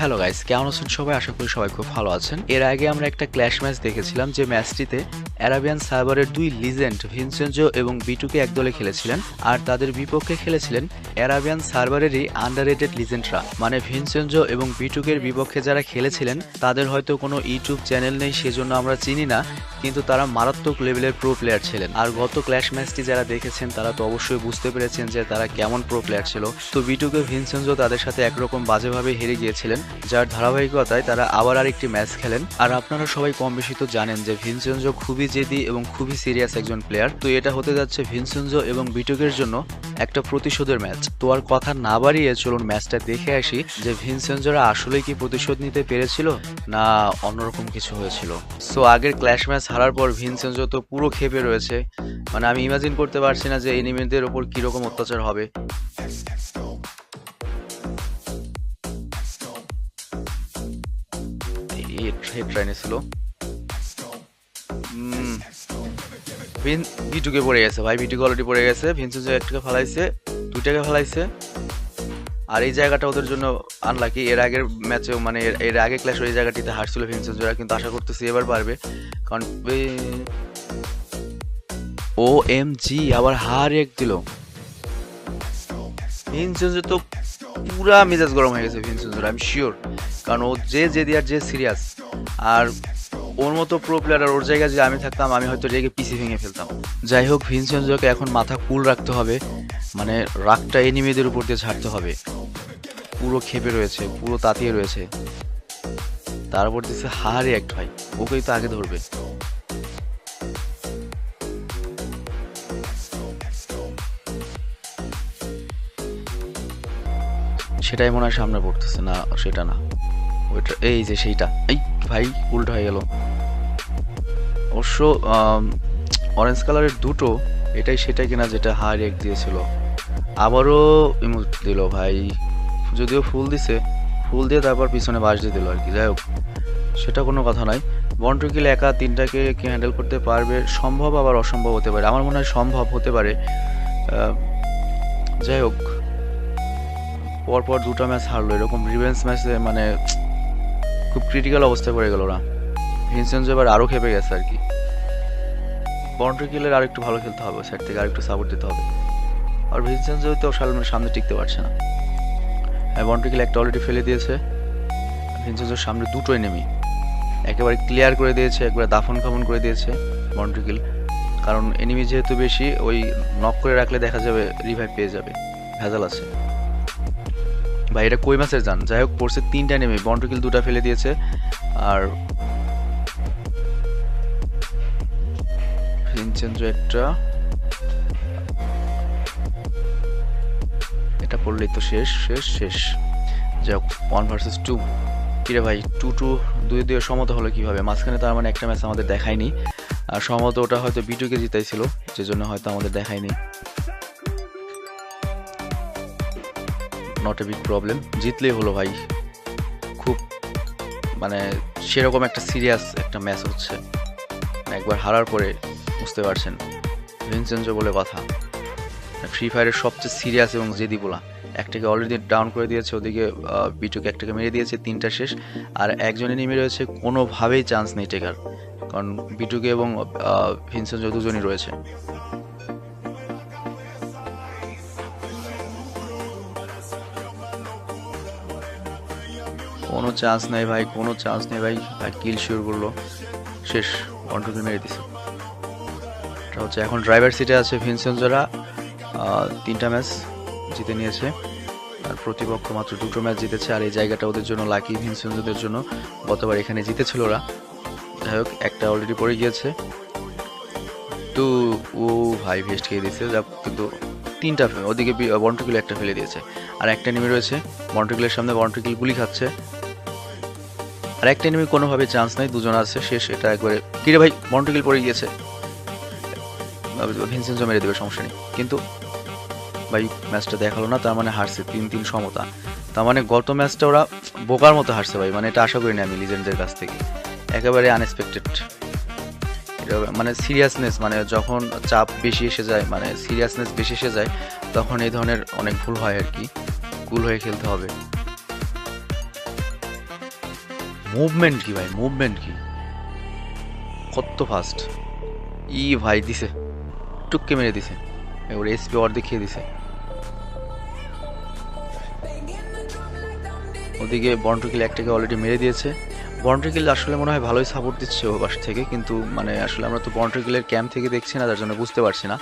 Hello guys, কেমন আছেন সবাই? আশা করি সবাই খুব ভালো আছেন। এর আগে আমরা একটা ক্ল্যাশ ম্যাচ দেখেছিলাম, যে ম্যাচটিতে অ্যারাবিয়ান সার্ভারের দুই লিজেন্ড ভিনসেনজো এবং বিটুকে একদলে খেলেছিলেন, আর তাদের বিপক্ষে খেলেছিলেন অ্যারাবিয়ান সার্ভারেরই আন্ডাররেটেড লিজেন্ডরা। মানে ভিনসেনজো এবং বিটুকের বিপক্ষে যারা খেলেছিলেন তাদের হয়তো কোনো ইউটিউব চ্যানেল নেই, সেজন্য আমরা চিনি না, কিন্তু তারা মারাত্মক লেভেলের প্রো প্লেয়ার ছিলেন। আর গত ক্ল্যাশ ম্যাচটি যারা দেখেছেন তারা তো অবশ্যই বুঝতে পেরেছেন যে তারা কেমন প্রো প্লেয়ার ছিল। তো বিটুকে ভিনসেনজো তাদের সাথে একরকম বাজেভাবে হেরে গিয়েছিলেন, যার ধারাবাহিকতায় তারা আবার আরেকটি ম্যাচ খেলেন। আর আপনারা সবাই কম বেশি তো জানেন যে ভিনসেনজো খুবই জেদি এবং খুবই সিরিয়াস একজন প্লেয়ার। তো এটা হতে যাচ্ছে ভিনসেনজো এবং বিটুকের জন্য একটা প্রতিশোধের ম্যাচ। তো আর কথা না বাড়িয়ে চলুন ম্যাচটা দেখে আসি, যে ভিনসেনজোরা আসলেই কি প্রতিশোধ নিতে পেরেছিল না অন্যরকম কিছু হয়েছিল। সো আগের ক্ল্যাশ ম্যাচ হারার পর ভিনসেনজো তো পুরো ক্ষেপে রয়েছে। মানে আমি ইমাজিন করতে পারছি না যে এনিমিদের ওপর কিরকম অত্যাচার হবে। ভিটুকে পড়ে গেছে ভাই, ভিটুকে অলরেডি পড়ে গেছে। ভিনসেনজো একটাকে ফেলাইছে, দুইটাকে ফেলাইছে। আর এই জায়গাটা ওদের জন্য আনলাকি। এর আগের ম্যাচেও মানে এর আগে ক্লাস এই জায়গাটিতে হারছিল ভিনসেনজোরা, কিন্তু আশা করতেছি এবার পারবে। কারণ ও এম জি আবার হার এক দিল ভিনসেনজো। তো পুরা মেজাজ গরম হয়ে গেছে ভিনসেনজোর, আমি শিওর। কারণ ও যে জেদি আর যে সিরিয়াস, আর ওর মতো প্রো প্লেয়ার আর ওর জায়গায় যদি আমি থাকতাম আমি হয়তো রেগে পিসি ভেঙে ফেলতাম। যাই হোক, ভিনসেনজোকে এখন মাথা কুল রাখতে হবে, মানে রাগটা এনিমিদের উপর দিয়ে ছাড়তে হবে। পুরো ক্ষেপে রয়েছে, পুরো তাতিয়ে রয়েছে। তারপর দিচ্ছে হারে এক ভাই, ওকেই তো আগে ধরবে। সেটাই মনে হয় সামনে পড়তেছে না, সেটা না, ওইটা এই যে সেইটা। এই ভাই উল্টো হয়ে গেল। অবশ্য অরেঞ্জ কালারের দুটো, এটাই সেটাই কিনা যেটা হার এক দিয়েছিল। আবারও ইমোট দিল ভাই, যদিও ফুল দিছে, ফুল দিয়ে তারপর পিছনে বাস দিয়ে দিল আর কি। যাই হোক, সেটা কোনো কথা নয়। বন্ট্রিকিল একা তিনটাকে কি হ্যান্ডেল করতে পারবে? সম্ভব, আবার অসম্ভব হতে পারে। আমার মনে হয় সম্ভব হতে পারে। যাই হোক, পরপর দুটো ম্যাচ হারলো, এরকম রিভেন্স ম্যাচে মানে খুব ক্রিটিক্যাল অবস্থায় পড়ে গেল ওরা। ভিনসেনজো এবার আরও খেপে গেছে আর কি। বন্ট্রিকিলের আর একটু ভালো খেলতে হবে, সাইড থেকে আর একটু সাপোর্ট দিতে হবে। আর ভিনসেনজো তো সামনে টিকতে পারছে না। হ্যাঁ, বন্ট্রিকিল একটা অলরেডি ফেলে দিয়েছে। ভিনসেনজোর সামনে দুটো এনিমি একেবারে ক্লিয়ার করে দিয়েছে, একবারে দাফন খামন করে দিয়েছে বন্ট্রিকিল। কারণ এনিমি যেহেতু বেশি, ওই নক করে রাখলে দেখা যাবে রিভাইভ পেয়ে যাবে, ভেজাল আছে ভাই। এটা কই মাসের যান। যাই হোক, পড়ছে তিনটা এনিমি, বন্ট্রিকিল দুটা ফেলে দিয়েছে। আর ভিনসেনজো একটা, এটা পড়লেই তো শেষ শেষ শেষ। যাই হোক, 1 ভার্সেস 2। কিরে ভাই, 2-2 2-2 সমতা হলো কিভাবে? মাঝখানে তার মানে একটা ম্যাচ আমাদের দেখায়নি, আর সম্ভবত ওটা হয়তো বিটুকে জিতাইছিল, যে জন্য হয়তো আমাদের দেখায়নি। নট এ বিগ প্রবলেম, জিতলেই হলো ভাই। খুব মানে সেরকম একটা সিরিয়াস একটা ম্যাচ হচ্ছে, একবার হারার পরে বুঝতে পারছেন ভিনসেনজো বলে কথা। ফ্রি ফায়ারের সবচেয়ে সিরিয়াস এবং জেদি বলা। একটাকে অলরেডি ডাউন করে দিয়েছে, ওদিকে বিটুকে একটাকে মেরে দিয়েছে, তিনটা শেষ। আর একজনে নেমে রয়েছে, কোনোভাবেই চান্স নেই টেকার, কারণ বিটুকে এবং ভিনসেনজো দুজনই রয়েছে। কোনো চান্স নেই ভাই, কোনো চান্স নেই ভাই। ভাই কিল শিওর করলো, শেষ, কন্ট্রোল মেরে দিছে। এটা হচ্ছে এখন ড্রাইভার সিটে আছে ভিনসেনজোরা। 3টা ম্যাচ জিতে নিয়েছে, আর প্রতিপক্ষ মাত্র 2টো ম্যাচ জিতেছে। আর এই জায়গাটা ওদের জন্য লাকি, ভিনসেনজোদের জন্য। গতবার এখানে জিতেছিল ওরা। যাই হোক, একটা অলরেডি পড়ে গিয়েছে। তো ও ভাই ভেস্ট খেয়ে দিয়েছে, কিন্তু তিনটা ওদিকে বন্ট্রিকিল একটা ফেলে দিয়েছে, আর একটা এনিমি রয়েছে বন্ট্রিকিলের সামনে। বন্ট্রিকিল গুলি খাচ্ছে, আর একটা এনিমি কোনোভাবে চান্স নাই, দুজন আছে, শেষ। এটা একবারে কিরে ভাই, বন্ট্রিকিল পড়ে গিয়েছে, ভিনসেনজো মেরে দেবে, সমস্যা নেই। কিন্তু ভাই ম্যাচটা দেখালো না, তার মানে হারছে 3-3 সমতা। তার মানে গত ম্যাচটা ওরা বোকার মতো হারছে ভাই, মানে এটা আশা করিনি আমি লিজেন্ডদের কাছ থেকে, একেবারে আনএক্সপেক্টেড। মানে সিরিয়াসনেস, মানে যখন চাপ বেশি এসে যায়, মানে সিরিয়াসনেস বেশি এসে যায়, তখন এই ধরনের অনেক ভুল হয় আর কি। কুল হয়ে খেলতে হবে। মুভমেন্ট কি ভাই, মুভমেন্ট কি, কত ফাস্ট! ই ভাই দিছে, টুককে মেরে দিছে, এবার এসপি অর্ধেক খেয়ে দিছে। ওদিকে বন্ট্রিকিল একটাকে অলরেডি মেরে দিয়েছে। বন্ট্রিকিল আসলে মনে হয় ভালোই সাপোর্ট দিচ্ছে ও পাশ থেকে, কিন্তু মানে আসলে আমরা তো বন্ট্রিকিলের ক্যাম্প থেকে দেখছি না, তার জন্য বুঝতে পারছি না।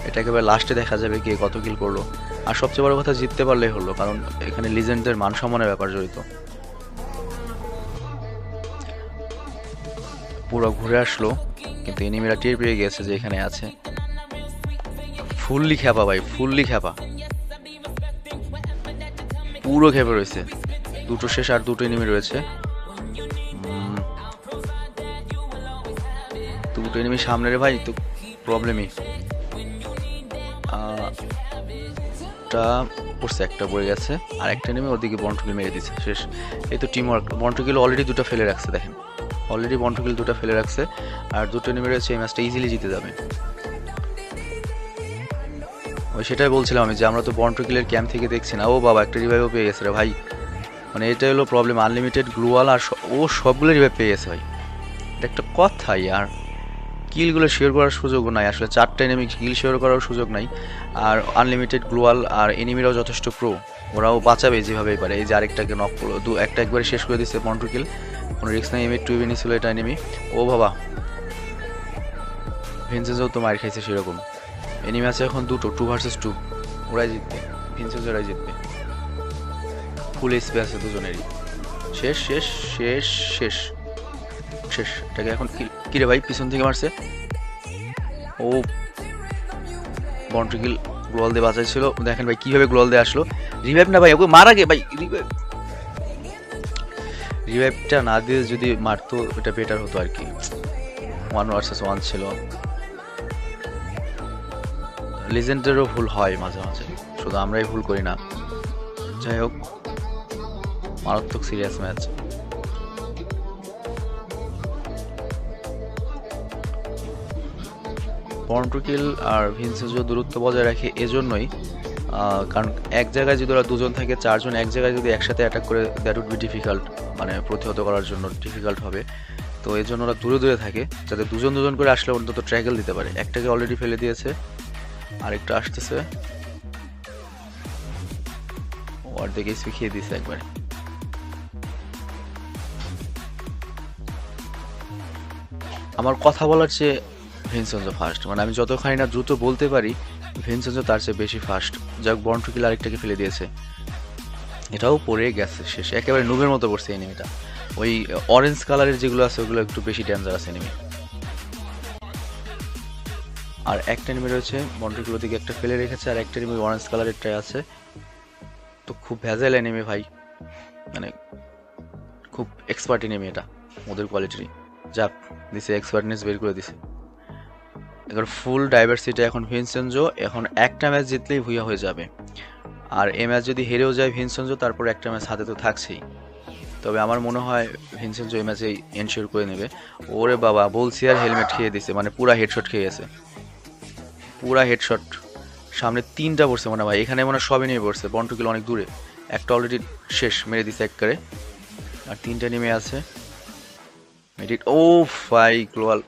এটা একেবারে লাস্টে দেখা যাবে কে কত কিল করলো। আর সবচেয়ে বড় কথা জিততে পারলেই হলো, কারণ এখানে লিজেন্ডদের মান সম্মানের ব্যাপার জড়িত। পুরো ঘুরে আসলো, কিন্তু এনিমিরা টের পেয়ে গেছে যে এখানে আছে। ফুললি খ্যাপা ভাই, ফুললি খ্যাপা, পুরো খেপে রয়েছে। দুটো শেষ, আর দুটো এনিমি রয়েছে। দুটো এনিমি সামনে রে ভাই, তো প্রবলেমই। পড়ছে, একটা পড়ে গেছে, আর একটা এনিমি ওদিকে বন্ট্রিকিল মেরে দিচ্ছে, শেষ। এই তো টিম ওয়ার্ক। বন্ট্রিকিল অলরেডি দুটো ফেলে রাখছে, দেখেন অলরেডি বন্ট্রিকিল দুটো ফেলে রাখছে, আর দুটো এনিমি রয়েছে। এই ম্যাচটা ইজিলি জিতে যাবে। ওই সেটাই বলছিলাম আমি, যে আমরা তো বন্ট্রিকিলের ক্যাম্প থেকে দেখছি না। ও বাবা, একটা রিভাইভও পেয়ে গেছে রে ভাই। মানে এটা হলো প্রবলেম, আনলিমিটেড গ্লুয়াল আর ও সবগুলো রিভাইভ পেয়ে গেছে ভাই। এটা একটা কথাই। আর কিলগুলো শেয়ার করার সুযোগও নাই আসলে, 4টা এনিমি কিল শেয়ার করার সুযোগ নাই। আর আনলিমিটেড গ্লুয়াল, আর এনিমিরাও যথেষ্ট প্রো, ওরাও বাঁচাবে যেভাবেই পারে। এই যে আরেকটাকে নক করলো, একটা একবারে শেষ করে দিচ্ছে বন্ট্রিকিল, কোনো রিস্ক নাই। এমএ 2 ছিল এটা এনিমি। ও বাবা, ভিনসেন্সও তো মার খাইছে সেরকম। এনিমি আছে এখন দুটো, 2 ভার্সেস 2। ওরাই জিতবে, ভিনসেন্স ওরাই জিতবে। ফুল এসপি আছে দুজনেরই। শেষ শেষ শেষ শেষ শেষ। এটাকে এখন কিরে ভাই, পিছন থেকে মারছে। ও বন্ট্রিকিল গ্লোয়াল দিয়ে বাঁচাইছিল, দেখেন ভাই কিভাবে গ্লোয়াল দিয়ে আসলো। রিভাইভ না ভাই, ওকে মারা গে ভাই, রিভাইভটা না দিয়ে যদি মারতো এটা বেটার হতো আর কি। 1 ভার্সেস 1 ছিল। লিজেন্ডেরও ভুল হয় মাঝে মাঝে, শুধু আমরাই ভুল করি না। যাই হোক, মারাত্মক সিরিয়াস ম্যাচ। বন্ট্রিকিল আর ভিনসেন্সও দূরত্ব বজায় রাখে এজন্যই, কারণ এক জায়গায় যদি ওরা দুজন থাকে, 4 জন এক জায়গায় যদি একসাথে অ্যাটাক করে, দ্যাট উড বি ডিফিকাল্ট, মানে প্রতিহত করার জন্য ডিফিকাল্ট হবে। তো এই জন্য ওরা দূরে দূরে থাকে, যাতে দুজন দুজন করে আসলে অন্তত ট্র্যাকেল দিতে পারে। একটাকে অলরেডি ফেলে দিয়েছে, আরেকটা আসতেছে, অর্ধেক এসপি খেয়ে দিয়েছে একবারে। আমার কথা বলার চেয়ে ভিনসেন্সো ফার্স্ট, মানে আমি যতখানি না দ্রুত বলতে পারি, ভিনসেন্সো তার চেয়ে বেশি ফাস্ট। যাক, বন্ট্রিকিল আরেকটাকে ফেলে দিয়েছে, এটাও পড়ে গেছে শেষ। একেবারে নুবের মতো পড়ছে এনিমিটা। ওই অরেঞ্জ কালারের যেগুলো আছে ওগুলো একটু বেশি ডেঞ্জারাস এনিমি। আর একটা এনিমি রয়েছে, বন্ট্রিকিল দিকে একটা ফেলে রেখেছে, আর একটা এনিমি অরেঞ্জ কালারেরটাই আছে। তো খুব ভেজাল এনিমি ভাই, মানে খুব এক্সপার্ট এনিমি এটা, ওদের কোয়ালিটি। যাক, দিছে এক্সপার্টনেস বের করে দিছে। এবার ফুল ডাইভার্সিটি এখন ভিনসেন্সো। এখন একটা ম্যাচ জিতলেই ভুইয়া হয়ে যাবে, আর এই ম্যাচ যদি হেরেও যায় ভিনসেন্সো, তারপর একটা ম্যাচ হাতে তো থাকছেই। তবে আমার মনে হয় ভিনসেন্সো এই ম্যাচেই এনশিওর করে নেবে। ওরে বাবা, বলছি আর হেলমেট খেয়ে দিছে, মানে পুরা হেডশট খেয়ে গেছে, পুরা হেডশট। সামনে 3টা পড়ছে মনে হয়, এখানে মনে হয় সবই নিয়ে পড়ছে। বন্ট্রিকিল অনেক দূরে, একটা অলরেডি শেষ, মেরে দিছে এক করে, আর 3টা নেমে আছে। মেডিট, ও ভাই গ্লোয়াল।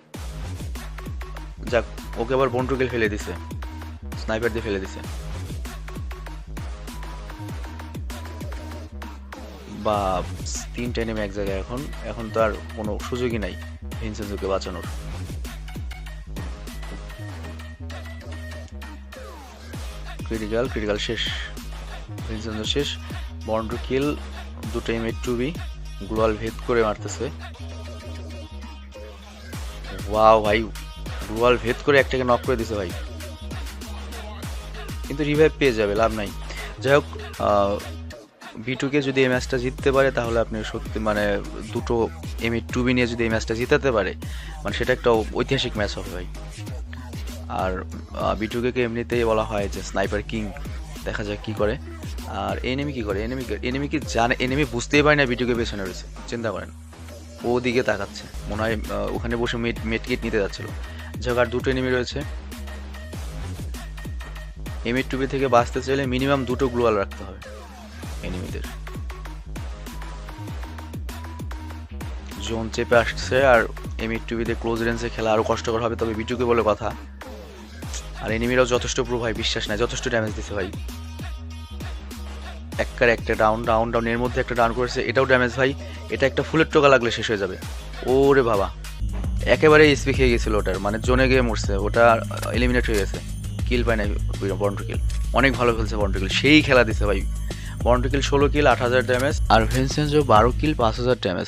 যাক, ওকে আবার বন্ট্রিকিল ফেলে দিছে, স্নাইপার দিয়ে ফেলে দিছে। বা 3টা নেমে এক জায়গায়, এখন তো আর কোনো সুযোগই নাই ভিনসেন্সোকে বাঁচানোর। ক্রিটিক্যাল শেষ, ভিনসেন্সো শেষ। বন্ট্রিকিল দুটো এমএ 2B গ্লোয়াল ভেদ করে মারতেছে। ওয়াও ভাই, গ্লোয়াল ভেদ করে একটাকে নক করে দিছে ভাই, কিন্তু রিভাইভ পেয়ে যাবে, লাভ নাই। যাই হোক, B2কে যদি এই ম্যাচটা জিততে পারে, তাহলে আপনি সত্যি মানে দুটো এমএ 2B নিয়ে যদি এই ম্যাচটা জিতাতে পারে, মানে সেটা একটা ঐতিহাসিক ম্যাচ হবে ভাই। আর B2কে এমনিতেই বলা হয় যে স্নাইপার কিং, দেখা যাক কি করে। আর এনিমি কি করে, এনিমি কি জানে, এনিমি বুঝতেই পারে না B2কে পেছনে রয়েছে, চিন্তা করেন। ও দিকে তাকাচ্ছে, মনে হয় ওখানে বসে মেট কিট নিতে যাচ্ছিল। যাক, আর দুটো এনিমি রয়েছে। এমএ 2B থেকে বাঁচতে চাইলে মিনিমাম দুটো গ্লোয়াল রাখতে হবে এনিমিদের। জোন চেপে আসছে আর এমিট টিভিতে ক্লোজ রেঞ্জে খেলা আরও কষ্টকর হবে, তবে বিটুকে বলে কথা। আর এনিমিরাও যথেষ্ট প্রো ভাই, বিশ্বাস নাই, যথেষ্ট ড্যামেজ দিছে ভাই। একটা ডাউন ডাউন ডাউন, এর মধ্যে একটা ডাউন করেছে, এটাও ড্যামেজ ভাই। এটা একটা ফুলের টোকা লাগলে শেষ হয়ে যাবে। ওরে বাবা, একেবারে স্পি খেয়ে গেছিল ওটার, মানে জোনে গিয়ে মরছে, ওটা এলিমিনেট হয়ে গেছে। কিল পায় নাই বন্ড কিল। অনেক ভালো খেলছে বন্ড কিল, সেই খেলা দিছে ভাই। বন্ড কিল 16 কিল 8000 ড্যামেজ, আর ভিনসেন্জো 12 কিল 5000 ড্যামেজ।